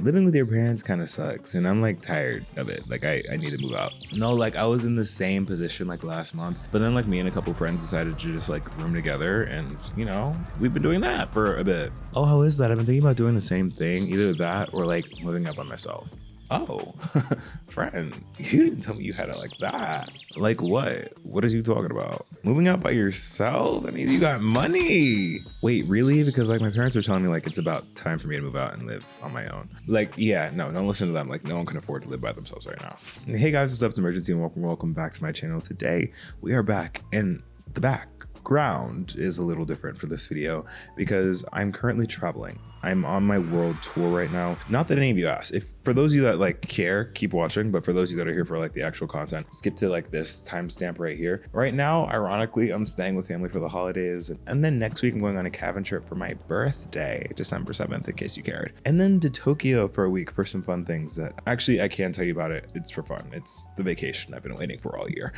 living with your parents kind of sucks, and I'm like tired of it. Like I need to move out. No, like I was in the same position like last month, but then like me and a couple friends decided to just like room together, and you know, we've been doing that for a bit. Oh, how is that? I've been thinking about doing the same thing, either that or like moving up on myself. Oh, friend, you didn't tell me you had it like that. Like what? What are you talking about? Moving out by yourself? That means you got money. Wait, really? Because like my parents were telling me like it's about time for me to move out and live on my own. Like, yeah, no, don't listen to them. Like no one can afford to live by themselves right now. Hey guys, what's up? It's Imurgency and welcome back to my channel. Today we are back in the background is a little different for this video because I'm currently traveling. I'm on my world tour right now. Not that any of you asked. If for those of you that like care, keep watching. But for those of you that are here for like the actual content, skip to like this timestamp right here. Right now, ironically, I'm staying with family for the holidays. And then next week, I'm going on a cabin trip for my birthday, December 7th, in case you cared. And then to Tokyo for a week for some fun things that actually I can't tell you about it. It's for fun. It's the vacation I've been waiting for all year.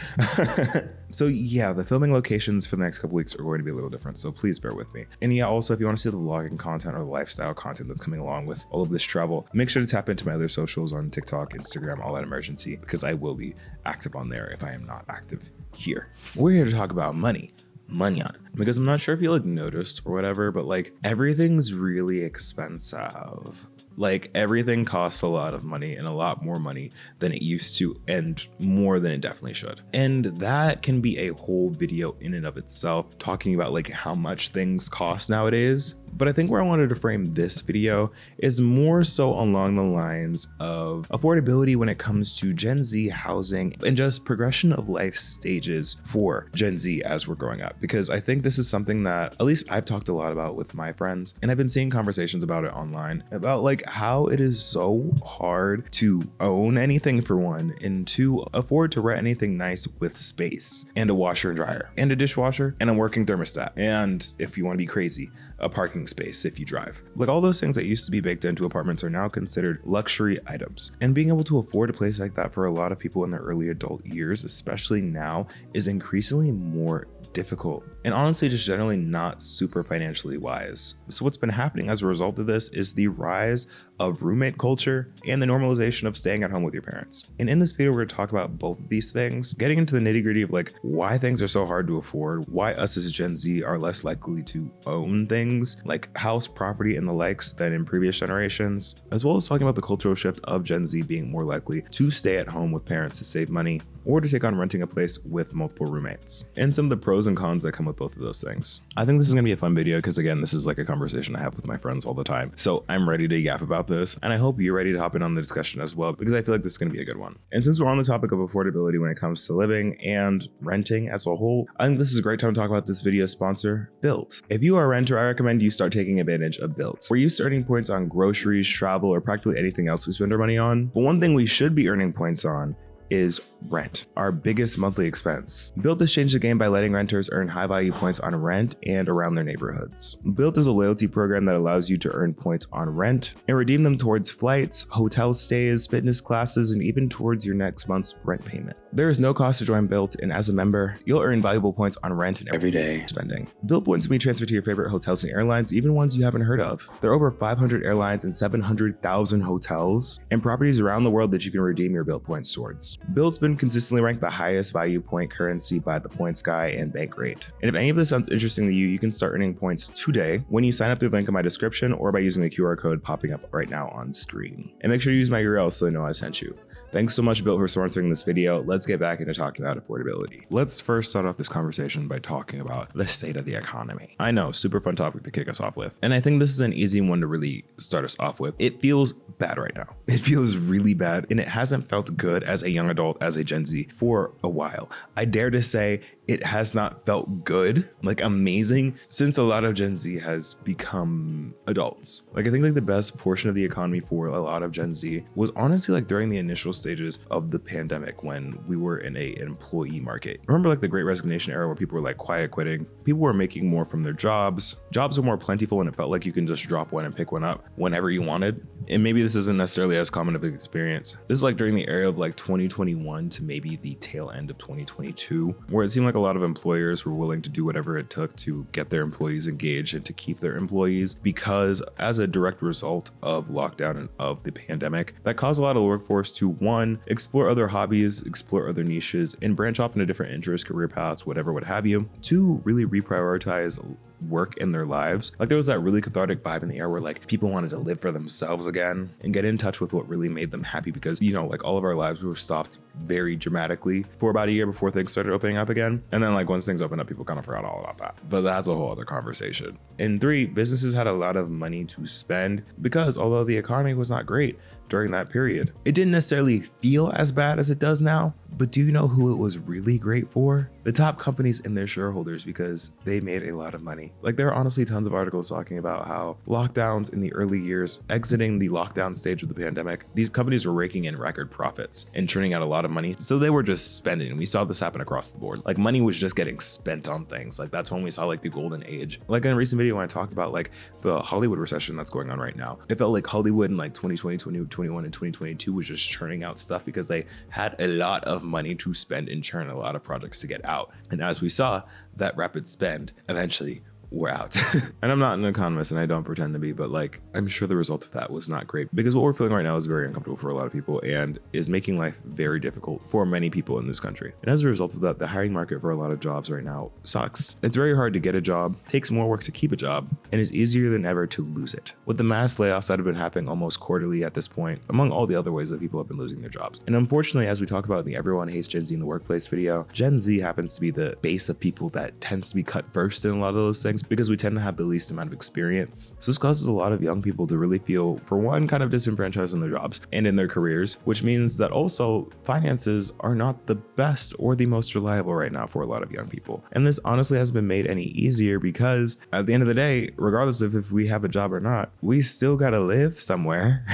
So yeah, the filming locations for the next couple weeks are going to be a little different. So please bear with me. And yeah, also, if you want to see the vlogging content or the lifestyle content that's coming along with all of this travel, make sure to tap into my other socials on TikTok, Instagram, all that Imurgency, because I will be active on there if I am not active here. We're here to talk about money on it, because I'm not sure if you like noticed or whatever, but like everything's really expensive. Like everything costs a lot of money, and a lot more money than it used to, and more than it definitely should. And that can be a whole video in and of itself, talking about like how much things cost nowadays. But I think where I wanted to frame this video is more so along the lines of affordability when it comes to Gen Z housing and just progression of life stages for Gen Z as we're growing up. Because I think this is something that at least I've talked a lot about with my friends, and I've been seeing conversations about it online about like how it is so hard to own anything for one, and to afford to rent anything nice with space and a washer and dryer and a dishwasher and a working thermostat. And if you want to be crazy, a parking space if you drive. Like all those things that used to be baked into apartments are now considered luxury items. And being able to afford a place like that for a lot of people in their early adult years, especially now, is increasingly more difficult, and honestly just generally not super financially wise. So what's been happening as a result of this is the rise of roommate culture and the normalization of staying at home with your parents. And in this video, we're going to talk about both of these things, getting into the nitty-gritty of like why things are so hard to afford, why us as Gen Z are less likely to own things like house, property, and the likes than in previous generations, as well as talking about the cultural shift of Gen Z being more likely to stay at home with parents to save money, or to take on renting a place with multiple roommates, and some of the pros and cons that come with both of those things. I think this is gonna be a fun video because again, this is like a conversation I have with my friends all the time. So I'm ready to yap about this, and I hope you're ready to hop in on the discussion as well, because I feel like this is gonna be a good one. And since we're on the topic of affordability when it comes to living and renting as a whole, I think this is a great time to talk about this video sponsor, Built. If you are a renter, I recommend you start taking advantage of Built. We're used to earning points on groceries, travel, or practically anything else we spend our money on. But one thing we should be earning points on is rent, our biggest monthly expense. Built has changed the game by letting renters earn high value points on rent and around their neighborhoods. Built is a loyalty program that allows you to earn points on rent and redeem them towards flights, hotel stays, fitness classes, and even towards your next month's rent payment. There is no cost to join Built, and as a member, you'll earn valuable points on rent and everyday spending. Built points can be transferred to your favorite hotels and airlines, even ones you haven't heard of. There are over 500 airlines and 700,000 hotels and properties around the world that you can redeem your Built points towards. Built's been consistently ranked the highest value point currency by the Points Guy and Bankrate. And if any of this sounds interesting to you, you can start earning points today when you sign up through the link in my description or by using the QR code popping up right now on screen. And make sure you use my URL so they know I sent you. Thanks so much, Built, for sponsoring this video. Let's get back into talking about affordability. Let's first start off this conversation by talking about the state of the economy. I know, super fun topic to kick us off with. And I think this is an easy one to really start us off with. It feels bad right now. It feels really bad, and it hasn't felt good as a young adult, as a Gen Z, for a while. I dare to say it has not felt good, like amazing, since a lot of Gen Z has become adults. Like I think like the best portion of the economy for a lot of Gen Z was honestly like during the initial stages of the pandemic when we were in an employee market. Remember like the Great Resignation era where people were like quiet quitting? People were making more from their jobs. Jobs were more plentiful and it felt like you can just drop one and pick one up whenever you wanted. And maybe this isn't necessarily as common of an experience. This is like during the era of like 2021 to maybe the tail end of 2022, where it seemed like a a lot of employers were willing to do whatever it took to get their employees engaged and to keep their employees, because as a direct result of lockdown and of the pandemic, that caused a lot of the workforce to, one, explore other hobbies, explore other niches, and branch off into different interests, career paths, whatever, what have you. Two, really reprioritize work in their lives. Like there was that really cathartic vibe in the air where like people wanted to live for themselves again and get in touch with what really made them happy, because like all of our lives were stopped very dramatically for about a year before things started opening up again. And then like once things opened up, people kind of forgot all about that. But that's a whole other conversation. And three, businesses had a lot of money to spend because although the economy was not great during that period, it didn't necessarily feel as bad as it does now. But do you know who it was really great for? The top companies and their shareholders, because they made a lot of money. Like there are honestly tons of articles talking about how lockdowns in the early years, exiting the lockdown stage of the pandemic, these companies were raking in record profits and churning out a lot of money. So they were just spending. We saw this happen across the board. Like money was just getting spent on things. Like that's when we saw like the golden age. Like in a recent video when I talked about like the Hollywood recession that's going on right now, it felt like Hollywood in like 2020, 2021, and 2022 was just churning out stuff because they had a lot of money to spend and churn a lot of projects to get out. And as we saw, that rapid spend eventually were out. And I'm not an economist and I don't pretend to be, but like I'm sure the result of that was not great, because what we're feeling right now is very uncomfortable for a lot of people and is making life very difficult for many people in this country. And as a result of that, the hiring market for a lot of jobs right now sucks. It's very hard to get a job, takes more work to keep a job, and is easier than ever to lose it. With the mass layoffs that have been happening almost quarterly at this point, among all the other ways that people have been losing their jobs. And unfortunately, as we talk about in the Everyone Hates Gen Z in the Workplace video, Gen Z happens to be the base of people that tends to be cut first in a lot of those things, because we tend to have the least amount of experience. So this causes a lot of young people to really feel, for one, kind of disenfranchised in their jobs and in their careers, which means that also finances are not the best or the most reliable right now for a lot of young people. And this honestly hasn't been made any easier, because at the end of the day, regardless of if we have a job or not, we still gotta live somewhere.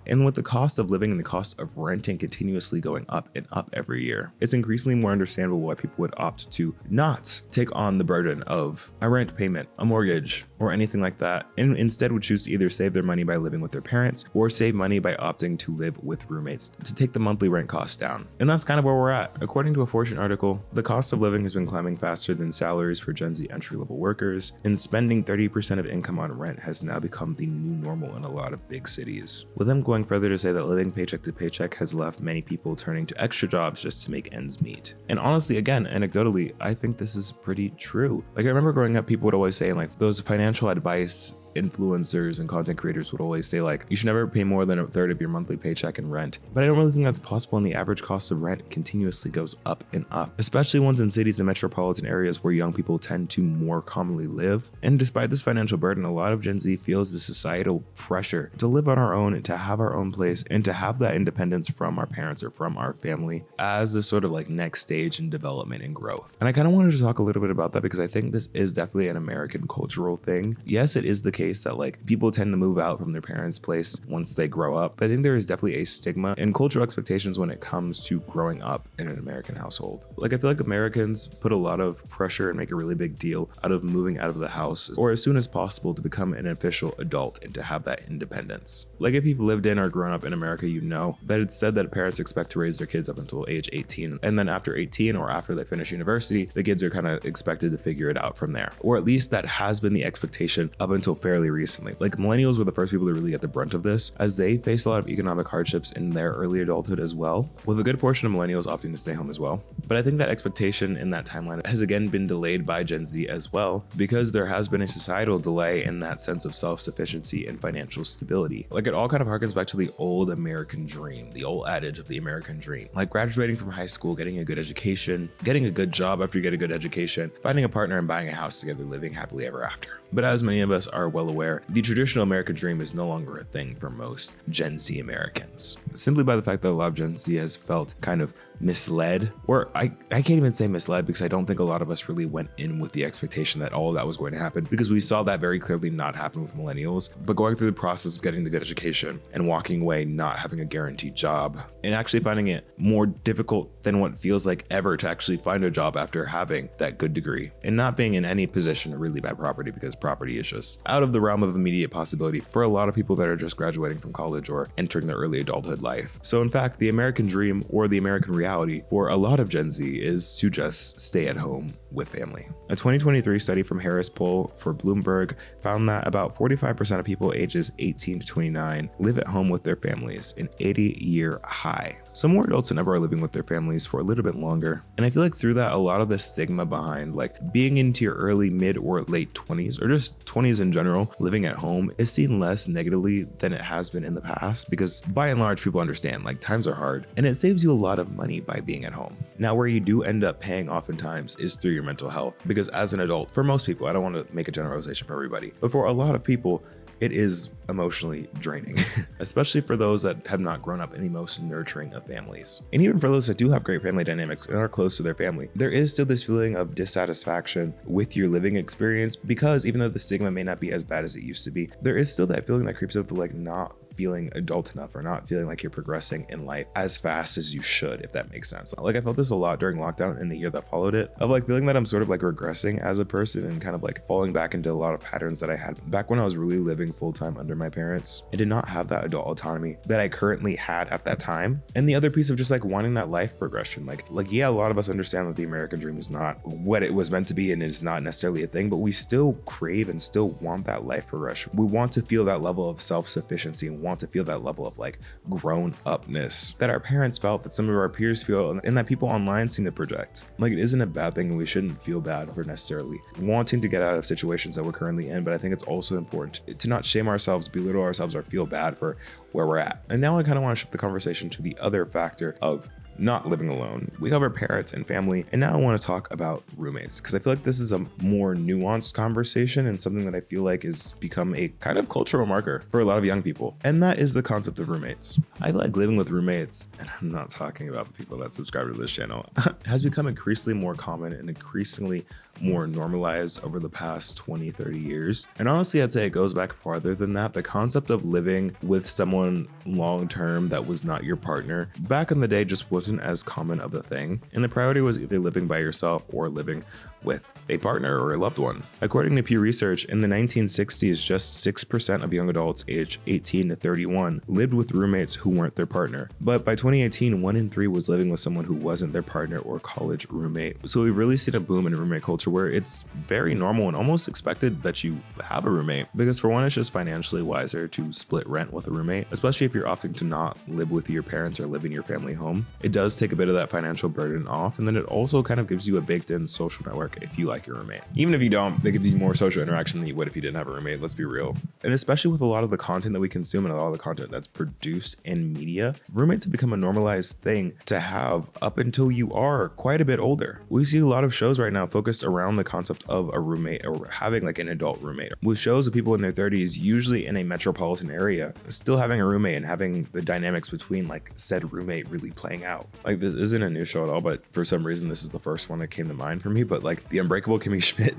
And with the cost of living and the cost of renting continuously going up and up every year, it's increasingly more understandable why people would opt to not take on the burden of a rent payment, a mortgage, or anything like that, and instead would choose to either save their money by living with their parents or save money by opting to live with roommates to take the monthly rent costs down. And that's kind of where we're at. According to a Fortune article, the cost of living has been climbing faster than salaries for Gen Z entry-level workers, and spending 30% of income on rent has now become the new normal in a lot of big cities. With them going further to say that living paycheck to paycheck has left many people turning to extra jobs just to make ends meet. And honestly, again, anecdotally, I think this is pretty true. Like I remember growing up, people would always say like those financial advice influencers and content creators would always say like you should never pay more than a third of your monthly paycheck in rent. But I don't really think that's possible, and the average cost of rent continuously goes up and up, especially ones in cities and metropolitan areas where young people tend to more commonly live. And despite this financial burden, a lot of Gen Z feels the societal pressure to live on our own, to have our own place, and to have that independence from our parents or from our family as this sort of like next stage in development and growth. And I kind of wanted to talk a little bit about that because I think this is definitely an American cultural thing. Yes, it is the case that like people tend to move out from their parents' place once they grow up, but I think there is definitely a stigma and cultural expectations when it comes to growing up in an American household. Like I feel like Americans put a lot of pressure and make a really big deal out of moving out of the house or as soon as possible to become an official adult and to have that independence. Like if you've lived in or grown up in America, you know that it's said that parents expect to raise their kids up until age 18, and then after 18 or after they finish university, the kids are kind of expected to figure it out from there. Or at least that has been the expectation up until fairly recently. Like millennials were the first people to really get the brunt of this, as they face a lot of economic hardships in their early adulthood as well, with a good portion of millennials opting to stay home as well. But I think that expectation in that timeline has again been delayed by Gen Z as well, because there has been a societal delay in that sense of self-sufficiency and financial stability. Like it all kind of harkens back to the old American dream, the old adage of the American dream, like graduating from high school, getting a good education, getting a good job after you get a good education, finding a partner and buying a house together, living happily ever after. But as many of us are well aware, the traditional American dream is no longer a thing for most Gen Z Americans, simply by the fact that a lot of Gen Z has felt kind of misled, or I can't even say misled, because I don't think a lot of us really went in with the expectation that all of that was going to happen, because we saw that very clearly not happen with millennials. But going through the process of getting the good education and walking away not having a guaranteed job, and actually finding it more difficult than what feels like ever to actually find a job after having that good degree, and not being in any position to really buy property, because property is just out of the realm of immediate possibility for a lot of people that are just graduating from college or entering their early adulthood life. So in fact, the American dream, or the American reality, reality for a lot of Gen Z is to just stay at home with family. A 2023 study from Harris Poll for Bloomberg found that about 45% of people ages 18 to 29 live at home with their families, an 80-year high. So more adults than ever are living with their families for a little bit longer. And I feel like through that, a lot of the stigma behind like being into your early, mid, or late 20s, or just 20s in general, living at home is seen less negatively than it has been in the past, because by and large, people understand like times are hard and it saves you a lot of money by being at home. Now, where you do end up paying oftentimes is through your mental health, because as an adult, for most people, I don't want to make a generalization for everybody, but for a lot of people, it is emotionally draining, especially for those that have not grown up in the most nurturing of families. And even for those that do have great family dynamics and are close to their family, there is still this feeling of dissatisfaction with your living experience, because even though the stigma may not be as bad as it used to be, there is still that feeling that creeps up of like not feeling adult enough, or not feeling like you're progressing in life as fast as you should, if that makes sense. Like I felt this a lot during lockdown and the year that followed it, of like feeling that I'm sort of like regressing as a person and kind of like falling back into a lot of patterns that I had back when I was really living full-time under my parents. I did not have that adult autonomy that I currently had at that time. And the other piece of just like wanting that life progression, like yeah, a lot of us understand that the American dream is not what it was meant to be and it's not necessarily a thing, but we still crave and still want that life progression. We want to feel that level of self-sufficiency and want to feel that level of like grown-upness that our parents felt, that some of our peers feel, and that people online seem to project. Like it isn't a bad thing, and we shouldn't feel bad for necessarily wanting to get out of situations that we're currently in, but I think it's also important to not shame ourselves, belittle ourselves, or feel bad for where we're at. And now I kind of want to shift the conversation to the other factor of not living alone. We cover parents and family, and now I want to talk about roommates, because I feel like this is a more nuanced conversation and something that I feel like has become a kind of cultural marker for a lot of young people, and that is the concept of roommates. I feel like living with roommates, and I'm not talking about the people that subscribe to this channel, has become increasingly more common and increasingly more normalized over the past 20-30 years. And honestly, I'd say it goes back farther than that. The concept of living with someone long-term that was not your partner back in the day just wasn't as common of a thing, and the priority was either living by yourself or living with a partner or a loved one. According to Pew Research, in the 1960s, just 6% of young adults aged 18 to 31 lived with roommates who weren't their partner. But by 2018, 1 in 3 was living with someone who wasn't their partner or college roommate. So we've really seen a boom in roommate culture where it's very normal and almost expected that you have a roommate, because for one, it's just financially wiser to split rent with a roommate, especially if you're opting to not live with your parents or live in your family home. It does take a bit of that financial burden off, and then it also kind of gives you a baked-in social network if you like your roommate. Even if you don't, it gives you more social interaction than you would if you didn't have a roommate, let's be real. And especially with a lot of the content that we consume and a lot of the content that's produced in media, roommates have become a normalized thing to have up until you are quite a bit older. We see a lot of shows right now focused around the concept of a roommate or having like an adult roommate, with shows of people in their 30s, usually in a metropolitan area, still having a roommate and having the dynamics between like said roommate really playing out. Like this isn't a new show at all, but for some reason this is the first one that came to mind for me. But like the Unbreakable Kimmy Schmidt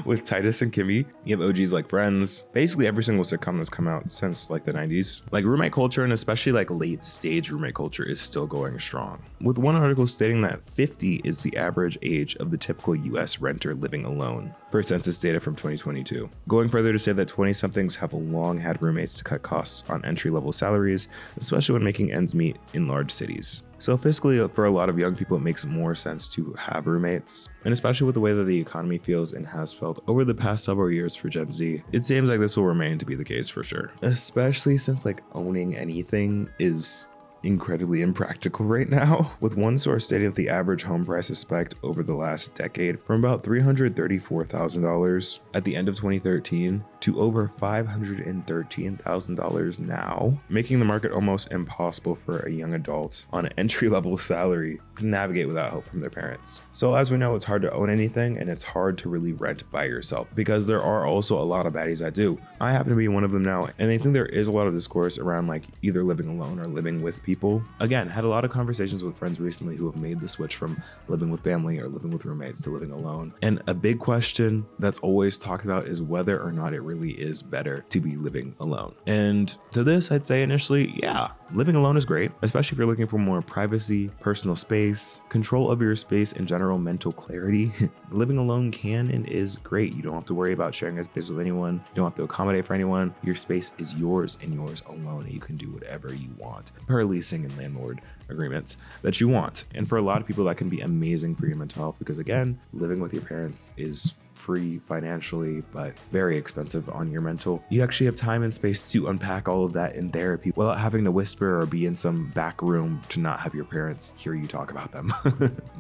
with Titus and Kimmy, you have OGs like Friends, basically every single sitcom that's come out since like the 90s. Like roommate culture, and especially like late stage roommate culture, is still going strong, with one article stating that 50 is the average age of the typical US renter living alone, per census data from 2022. Going further to say that 20-somethings have long had roommates to cut costs on entry-level salaries, especially when making ends meet in large cities. So fiscally, for a lot of young people, it makes more sense to have roommates. And especially with the way that the economy feels and has felt over the past several years for Gen Z, it seems like this will remain to be the case for sure. Especially since like owning anything is incredibly impractical right now, with one source stating that the average home price has spiked over the last decade from about $334,000 at the end of 2013 to over $513,000 now, making the market almost impossible for a young adult on an entry-level salary to navigate without help from their parents. So as we know, it's hard to own anything, and it's hard to really rent by yourself, because there are also a lot of baddies that do. I happen to be one of them now, and I think there is a lot of discourse around like either living alone or living with people. Again, had a lot of conversations with friends recently who have made the switch from living with family or living with roommates to living alone. And a big question that's always talked about is whether or not it really is better to be living alone. And to this, I'd say initially, yeah, living alone is great, especially if you're looking for more privacy, personal space, control of your space, and general mental clarity. Living alone can and is great. You don't have to worry about sharing a space with anyone. You don't have to accommodate for anyone. Your space is yours and yours alone, and you can do whatever you want per leasing and landlord agreements that you want. And for a lot of people, that can be amazing for your mental health because, again, living with your parents is free financially, but very expensive on your mental. You actually have time and space to unpack all of that in therapy without having to whisper or be in some back room to not have your parents hear you talk about them.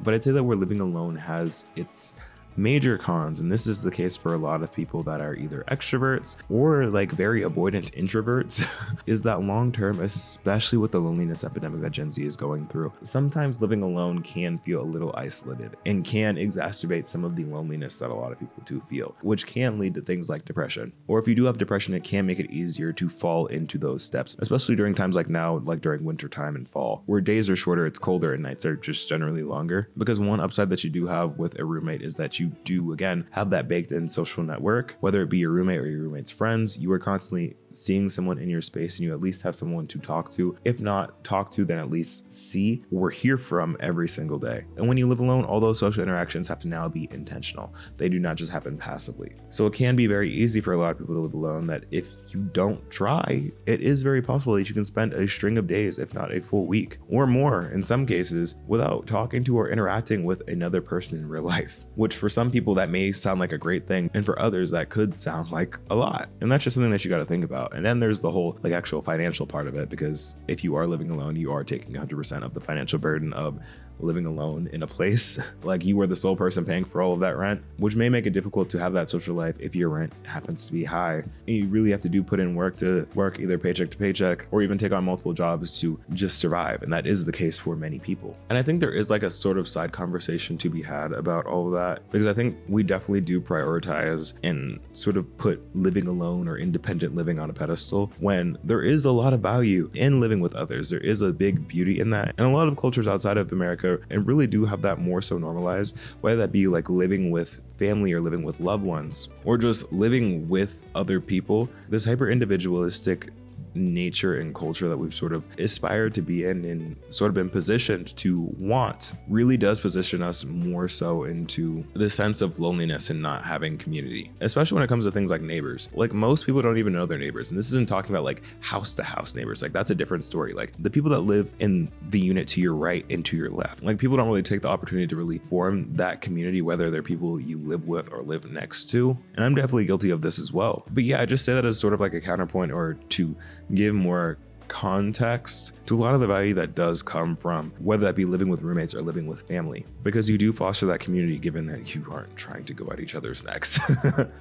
But I'd say that where living alone has its major cons, and this is the case for a lot of people that are either extroverts or like very avoidant introverts, is that long term, especially with the loneliness epidemic that Gen Z is going through, sometimes living alone can feel a little isolated and can exacerbate some of the loneliness that a lot of people do feel, which can lead to things like depression. Or if you do have depression, it can make it easier to fall into those steps, especially during times like now, like during winter time and fall, where days are shorter, it's colder, and nights are just generally longer. Because one upside that you do have with a roommate is that you do, again, have that baked in social network, whether it be your roommate or your roommate's friends. You are constantly seeing someone in your space, and you at least have someone to talk to. If not talk to, then at least see or hear from every single day. And when you live alone, all those social interactions have to now be intentional. They do not just happen passively. So it can be very easy for a lot of people to live alone, that if you don't try, it is very possible that you can spend a string of days, if not a full week or more in some cases, without talking to or interacting with another person in real life, which for some people that may sound like a great thing, and for others that could sound like a lot. And that's just something that you got to think about. And then there's the whole like actual financial part of it, because if you are living alone, you are taking 100% of the financial burden of living alone in a place. Like you were the sole person paying for all of that rent, which may make it difficult to have that social life if your rent happens to be high. And you really have to put in work to work either paycheck to paycheck or even take on multiple jobs to just survive. And that is the case for many people. And I think there is like a sort of side conversation to be had about all of that, because I think we definitely do prioritize and sort of put living alone or independent living on a pedestal, when there is a lot of value in living with others. There is a big beauty in that. And a lot of cultures outside of America and really do have that more so normalized, whether that be like living with family or living with loved ones or just living with other people. This hyper individualistic nature and culture that we've sort of aspired to be in and sort of been positioned to want really does position us more so into the sense of loneliness and not having community, especially when it comes to things like neighbors. Like most people don't even know their neighbors, and this isn't talking about like house to house neighbors. Like that's a different story. Like the people that live in the unit to your right and to your left, like people don't really take the opportunity to really form that community, whether they're people you live with or live next to. And I'm definitely guilty of this as well. But yeah, I just say that as sort of like a counterpoint, or to give more context to a lot of the value that does come from whether that be living with roommates or living with family, because you do foster that community given that you aren't trying to go at each other's necks.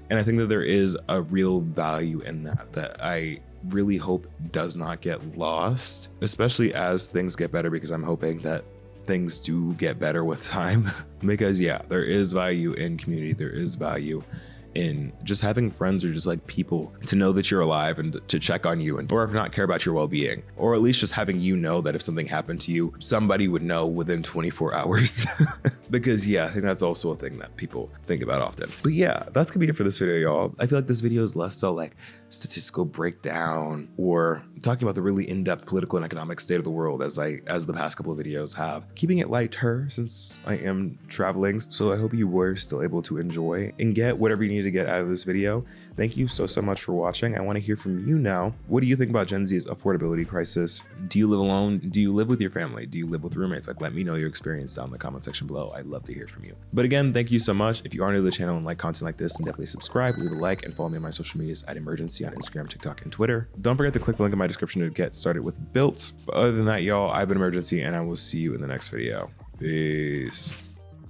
And I think that there is a real value in that I really hope does not get lost, especially as things get better, because I'm hoping that things do get better with time. Because yeah, there is value in community, there is value in just having friends or just like people to know that you're alive and to check on you, and or if not care about your well-being, or at least just having that if something happened to you, somebody would know within 24 hours. Because yeah, I think that's also a thing that people think about often. But yeah, that's gonna be it for this video, y'all. I feel like this video is less so like statistical breakdown or talking about the really in-depth political and economic state of the world as the past couple of videos have, keeping it lighter since I am traveling. So I hope you were still able to enjoy and get whatever you need to get out of this video. Thank you so much for watching. I want to hear from you now. What do you think about Gen Z's affordability crisis? Do you live alone? Do you live with your family? Do you live with roommates? Like, let me know your experience down in the comment section below. I'd love to hear from you. But again, thank you so much. If you are new to the channel and like content like this, then definitely subscribe, leave a like, and follow me on my social medias at Imurgency on Instagram, TikTok, and Twitter. Don't forget to click the link in my description to get started with Built. But other than that, y'all, I've been Imurgency, and I will see you in the next video. Peace.